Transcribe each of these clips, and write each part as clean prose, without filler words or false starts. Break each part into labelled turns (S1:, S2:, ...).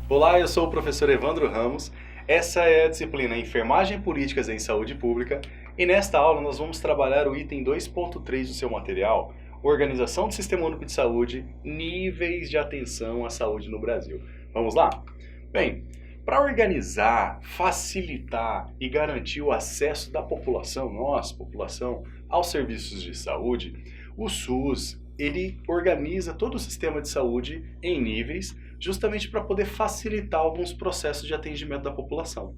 S1: Olá, eu sou o professor Evandro Ramos, essa é a disciplina Enfermagem e Políticas em Saúde Pública e nesta aula nós vamos trabalhar o item 2.3 do seu material, Organização do Sistema Único de Saúde, níveis de atenção à saúde no Brasil. Vamos lá? Bem, para organizar, facilitar e garantir o acesso da população, nossa população, aos serviços de saúde, o SUS, ele organiza todo o sistema de saúde em níveis, justamente para poder facilitar alguns processos de atendimento da população.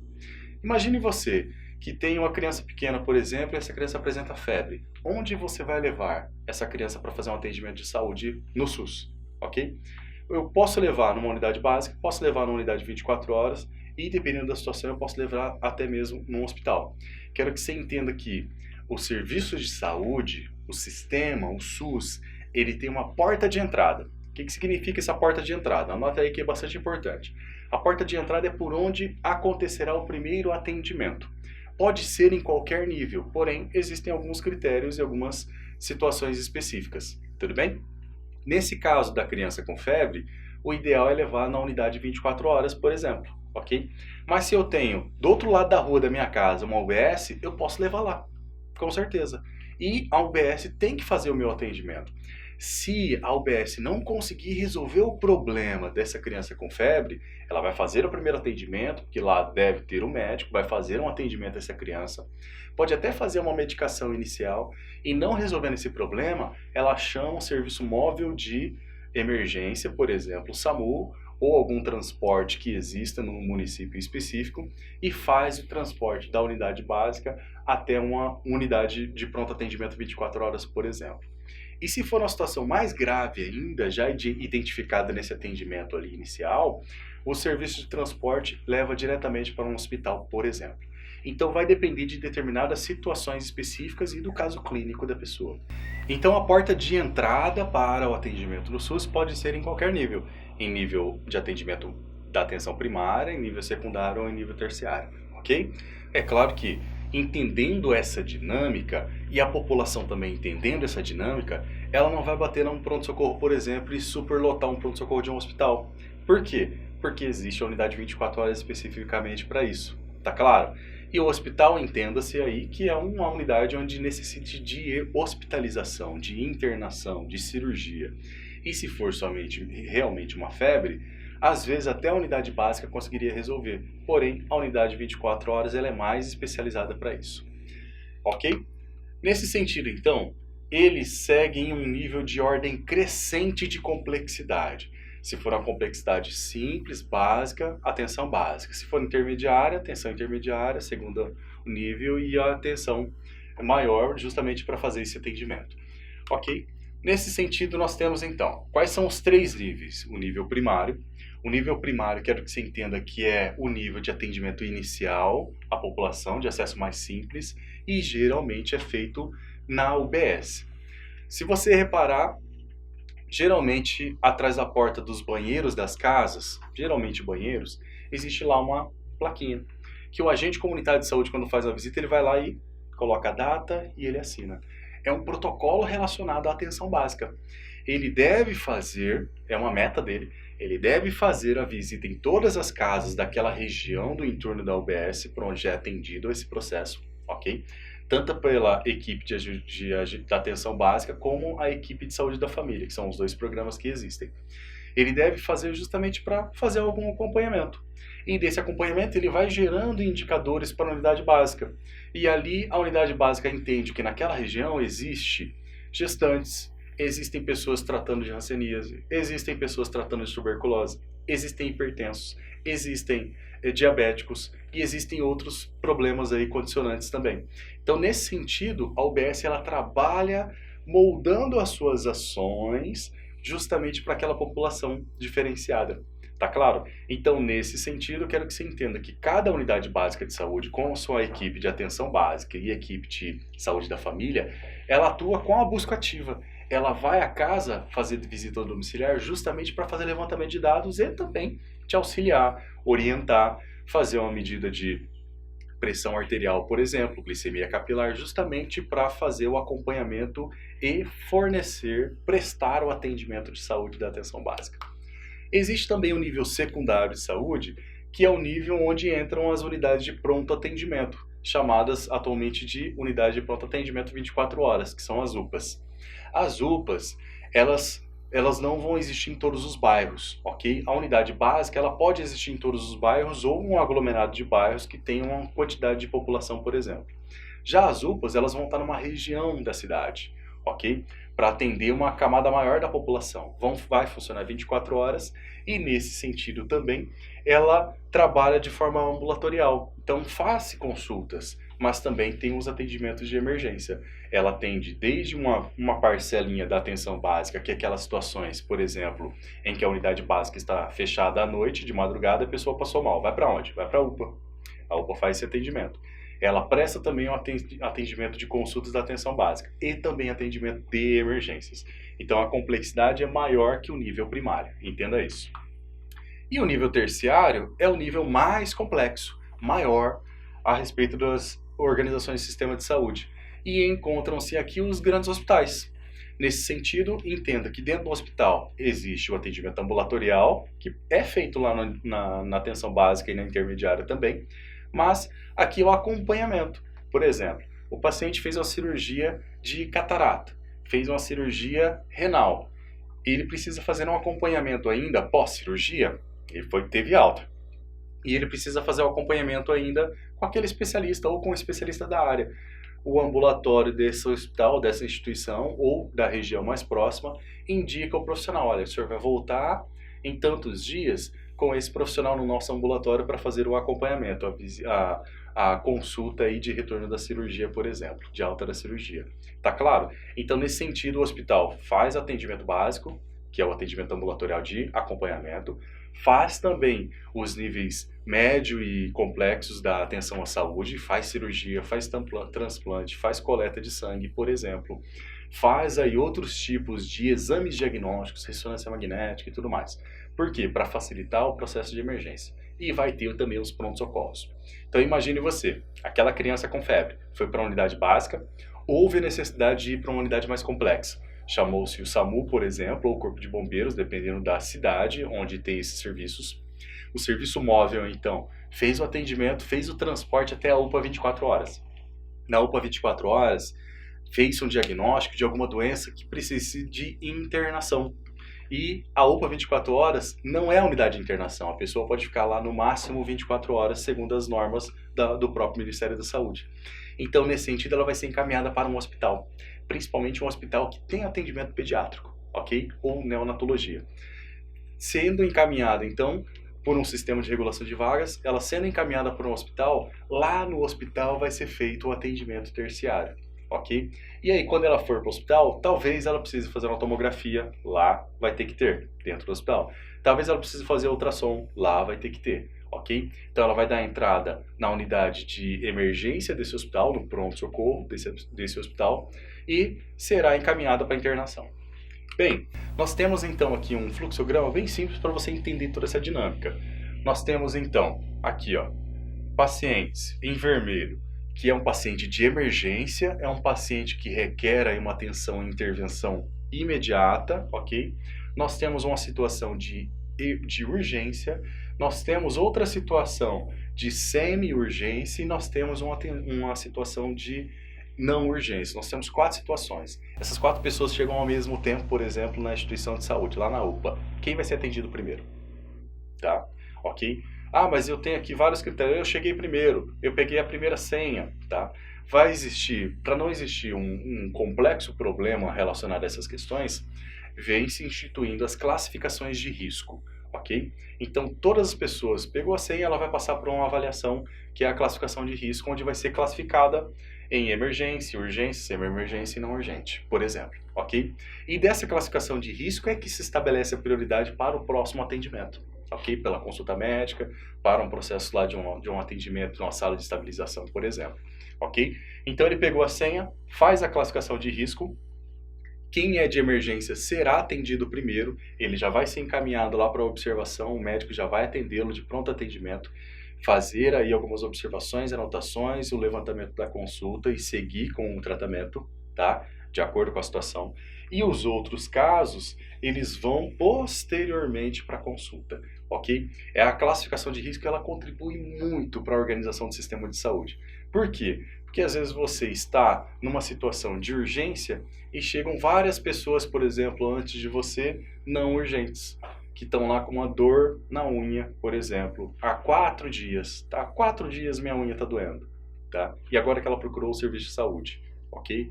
S1: Imagine você que tem uma criança pequena, por exemplo, e essa criança apresenta febre. Onde você vai levar essa criança para fazer um atendimento de saúde no SUS, ok? Eu posso levar numa unidade básica, posso levar numa unidade 24 horas e, dependendo da situação, eu posso levar até mesmo num hospital. Quero que você entenda que os serviços de saúde, o sistema, o SUS, ele tem uma porta de entrada. O que significa essa porta de entrada? Anota aí que é bastante importante. A porta de entrada é por onde acontecerá o primeiro atendimento. Pode ser em qualquer nível, porém existem alguns critérios e algumas situações específicas. Tudo bem? Nesse caso da criança com febre, o ideal é levar na unidade 24 horas, por exemplo, ok? Mas se eu tenho do outro lado da rua da minha casa uma UBS, eu posso levar lá, com certeza. E a UBS tem que fazer o meu atendimento. Se a UBS não conseguir resolver o problema dessa criança com febre, ela vai fazer o primeiro atendimento, que lá deve ter um médico, vai fazer um atendimento a essa criança, pode até fazer uma medicação inicial e não resolvendo esse problema, ela chama um serviço móvel de emergência, por exemplo, o SAMU, ou algum transporte que exista no município específico e faz o transporte da unidade básica até uma unidade de pronto atendimento 24 horas, por exemplo. E se for uma situação mais grave ainda, já identificada nesse atendimento ali inicial, o serviço de transporte leva diretamente para um hospital, por exemplo. Então vai depender de determinadas situações específicas e do caso clínico da pessoa. Então a porta de entrada para o atendimento no SUS pode ser em qualquer nível. Em nível de atendimento da atenção primária, em nível secundário ou em nível terciário, ok? É claro que entendendo essa dinâmica e a população também entendendo essa dinâmica, ela não vai bater num pronto-socorro, por exemplo, e superlotar um pronto-socorro de um hospital. Por quê? Porque existe a unidade 24 horas especificamente para isso, tá claro? E o hospital, entenda-se aí que é uma unidade onde necessite de hospitalização, de internação, de cirurgia. E se for somente realmente uma febre, às vezes até a unidade básica conseguiria resolver. Porém, a unidade 24 horas ela é mais especializada para isso. Ok? Nesse sentido, então, eles seguem um nível de ordem crescente de complexidade. Se for uma complexidade simples, básica, atenção básica. Se for intermediária, atenção intermediária, segundo nível, e a atenção maior, justamente para fazer esse atendimento. Ok? Nesse sentido, nós temos então, quais são os três níveis? O nível primário. O nível primário, quero que você entenda que é o nível de atendimento inicial à população, de acesso mais simples, e geralmente é feito na UBS. Se você reparar, geralmente atrás da porta dos banheiros das casas, geralmente banheiros, existe lá uma plaquinha, que o agente comunitário de saúde, quando faz a visita, ele vai lá e coloca a data e ele assina. É um protocolo relacionado à atenção básica. Ele deve fazer, é uma meta dele, ele deve fazer a visita em todas as casas daquela região do entorno da UBS, por onde é atendido esse processo, ok? Tanto pela equipe de atenção básica, como a equipe de saúde da família, que são os dois programas que existem. Ele deve fazer justamente para fazer algum acompanhamento. E desse acompanhamento ele vai gerando indicadores para a unidade básica. E ali a unidade básica entende que naquela região existe gestantes, existem pessoas tratando de hanseníase, existem pessoas tratando de tuberculose, existem hipertensos, existem diabéticos e existem outros problemas aí condicionantes também. Então, nesse sentido, a UBS ela trabalha moldando as suas ações justamente para aquela população diferenciada. Tá claro? Então, nesse sentido, eu quero que você entenda que cada unidade básica de saúde, com a sua equipe de atenção básica e equipe de saúde da família, ela atua com a busca ativa. ela vai à casa fazer visita domiciliar justamente para fazer levantamento de dados e também te auxiliar, orientar, fazer uma medida de pressão arterial, por exemplo, glicemia capilar, justamente para fazer o acompanhamento e fornecer, prestar o atendimento de saúde da atenção básica. Existe também o nível secundário de saúde, que é o nível onde entram as unidades de pronto atendimento, chamadas atualmente de unidade de pronto atendimento 24 horas, que são as UPAs. As UPAs, elas não vão existir em todos os bairros, ok? A unidade básica, ela pode existir em todos os bairros ou um aglomerado de bairros que tenham uma quantidade de população, por exemplo. Já as UPAs, elas vão estar numa região da cidade, ok? Para atender uma camada maior da população. Vai funcionar 24 horas e, nesse sentido também, ela trabalha de forma ambulatorial. Então, faz consultas, mas também tem os atendimentos de emergência. Ela atende desde uma parcelinha da atenção básica, que é aquelas situações, por exemplo, em que a unidade básica está fechada à noite, de madrugada, a pessoa passou mal. Vai para onde? Vai para a UPA. A UPA faz esse atendimento. Ela presta também um atendimento de consultas da atenção básica e também atendimento de emergências. Então, a complexidade é maior que o nível primário, entenda isso. E o nível terciário é o nível mais complexo, maior, a respeito das organizações de sistema de saúde. E encontram-se aqui os grandes hospitais. Nesse sentido, entenda que dentro do hospital existe o atendimento ambulatorial, que é feito lá na atenção básica e na intermediária também, mas aqui é o acompanhamento. Por exemplo, o paciente fez uma cirurgia de catarata, fez uma cirurgia renal. Ele precisa fazer um acompanhamento ainda pós-cirurgia, teve alta. E ele precisa fazer o acompanhamento ainda com aquele especialista ou com o especialista da área. O ambulatório desse hospital, dessa instituição ou da região mais próxima indica ao profissional: olha, o senhor vai voltar em tantos dias com esse profissional no nosso ambulatório para fazer o acompanhamento, a consulta aí de retorno da cirurgia, por exemplo, de alta da cirurgia. Tá claro? Então, nesse sentido, o hospital faz atendimento básico, que é o atendimento ambulatorial de acompanhamento, faz também os níveis médio e complexos da atenção à saúde, faz cirurgia, faz transplante, faz coleta de sangue, por exemplo, faz aí outros tipos de exames diagnósticos, ressonância magnética e tudo mais. Por quê? Para facilitar o processo de emergência. E vai ter também os prontos-socorros. Então imagine você, aquela criança com febre, foi para a unidade básica, houve a necessidade de ir para uma unidade mais complexa. Chamou-se o SAMU, por exemplo, ou o Corpo de Bombeiros, dependendo da cidade onde tem esses serviços. O serviço móvel, então, fez o atendimento, fez o transporte até a UPA 24 horas. Na UPA 24 horas, fez um diagnóstico de alguma doença que precise de internação. E a UPA 24 horas não é a unidade de internação. A pessoa pode ficar lá no máximo 24 horas, segundo as normas do próprio Ministério da Saúde. Então, nesse sentido, ela vai ser encaminhada para um hospital, principalmente um hospital que tem atendimento pediátrico, ok? Ou neonatologia. Sendo encaminhada, então, por um sistema de regulação de vagas, ela sendo encaminhada por um hospital, lá no hospital vai ser feito o atendimento terciário, ok? E aí, quando ela for para o hospital, talvez ela precise fazer uma tomografia, lá vai ter que ter, dentro do hospital. Talvez ela precise fazer ultrassom, lá vai ter que ter, ok? Então ela vai dar entrada na unidade de emergência desse hospital, no pronto-socorro desse hospital, e será encaminhada para internação. Bem, nós temos então aqui um fluxograma bem simples para você entender toda essa dinâmica. Nós temos então, aqui ó, pacientes em vermelho, que é um paciente de emergência, é um paciente que requer aí uma atenção e intervenção imediata, ok? Nós temos uma situação de urgência, nós temos outra situação de semi-urgência e nós temos uma situação de não urgência. Nós temos 4 situações. Essas 4 pessoas chegam ao mesmo tempo, por exemplo, na instituição de saúde, lá na UPA. Quem vai ser atendido primeiro? Tá? Ok? Ah, mas eu tenho aqui vários critérios. Eu cheguei primeiro, eu peguei a primeira senha, tá? Vai existir, para não existir um complexo problema relacionado a essas questões, vem se instituindo as classificações de risco, ok? Então, todas as pessoas, pegou a senha, ela vai passar por uma avaliação, que é a classificação de risco, onde vai ser classificada em emergência, urgência, semi-emergência e não urgente, por exemplo, ok? E dessa classificação de risco é que se estabelece a prioridade para o próximo atendimento, ok? Pela consulta médica, para um processo lá de um atendimento numa sala de estabilização, por exemplo, ok? Então ele pegou a senha, faz a classificação de risco Quem é de emergência será atendido primeiro, ele já vai ser encaminhado lá para observação, o médico já vai atendê-lo de pronto atendimento, fazer aí algumas observações, anotações, o levantamento da consulta e seguir com o tratamento, tá? De acordo com a situação. E os outros casos, eles vão posteriormente para a consulta, ok? A classificação de risco, ela contribui muito para a organização do sistema de saúde. Por quê? Porque às vezes você está numa situação de urgência e chegam várias pessoas, por exemplo, antes de você, não urgentes, que estão lá com uma dor na unha, por exemplo, há 4 dias, tá? Há 4 dias minha unha está doendo, tá? E agora que ela procurou o serviço de saúde, ok?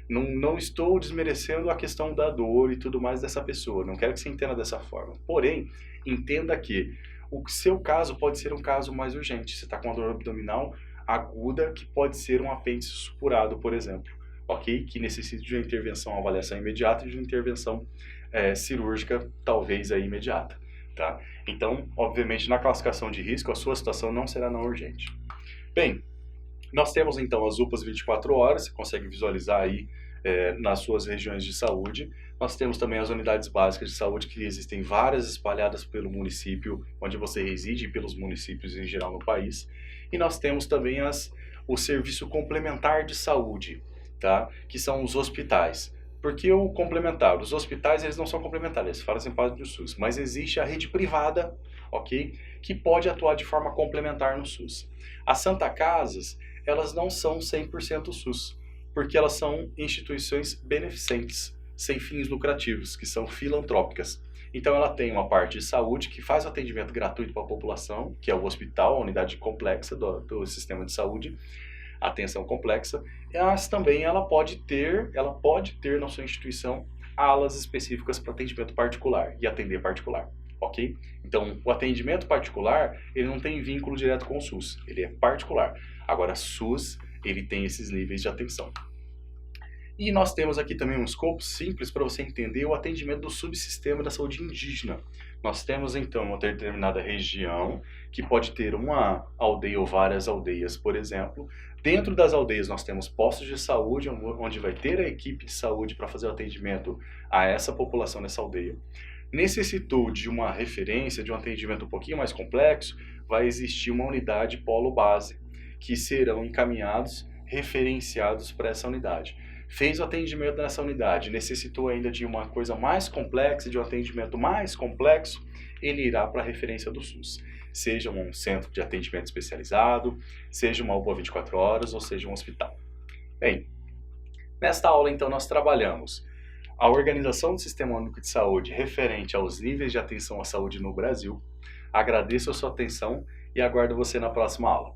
S1: Não estou desmerecendo a questão da dor e tudo mais dessa pessoa, não quero que você entenda dessa forma. Porém, entenda que o seu caso pode ser um caso mais urgente. Você está com uma dor abdominal aguda, que pode ser um apêndice supurado, por exemplo, ok? Que necessita de uma intervenção, uma avaliação imediata e de uma intervenção cirúrgica, talvez aí imediata, tá? Então, obviamente, na classificação de risco, a sua situação não será não urgente. Bem, nós temos então as UPAs 24 horas, você consegue visualizar aí nas suas regiões de saúde. Nós temos também as unidades básicas de saúde, que existem várias espalhadas pelo município onde você reside e pelos municípios em geral no país. E nós temos também o serviço complementar de saúde, tá? Que são os hospitais. Porque o complementar, os hospitais eles não são complementares, eles fazem parte do SUS, mas existe a rede privada, ok? Que pode atuar de forma complementar no SUS. As Santa Casas, elas não são 100% SUS, porque elas são instituições beneficentes, sem fins lucrativos, que são filantrópicas. Então ela tem uma parte de saúde que faz o atendimento gratuito para a população, que é o hospital, a unidade complexa do sistema de saúde, atenção complexa, mas também ela pode ter na sua instituição alas específicas para atendimento particular e atender particular, ok? Então, o atendimento particular, ele não tem vínculo direto com o SUS, ele é particular. Agora, SUS, ele tem esses níveis de atenção. E nós temos aqui também um escopo simples para você entender o atendimento do subsistema da saúde indígena. Nós temos então uma determinada região que pode ter uma aldeia ou várias aldeias, por exemplo. Dentro das aldeias nós temos postos de saúde, onde vai ter a equipe de saúde para fazer o atendimento a essa população nessa aldeia. Necessitou de uma referência, de um atendimento um pouquinho mais complexo, vai existir uma unidade polo-base, que serão encaminhados, referenciados para essa unidade. Fez o atendimento nessa unidade, necessitou ainda de uma coisa mais complexa, de um atendimento mais complexo, ele irá para a referência do SUS. Seja um centro de atendimento especializado, seja uma UPA 24 horas ou seja um hospital. Bem, nesta aula então nós trabalhamos a organização do Sistema Único de Saúde referente aos níveis de atenção à saúde no Brasil. Agradeço a sua atenção e aguardo você na próxima aula.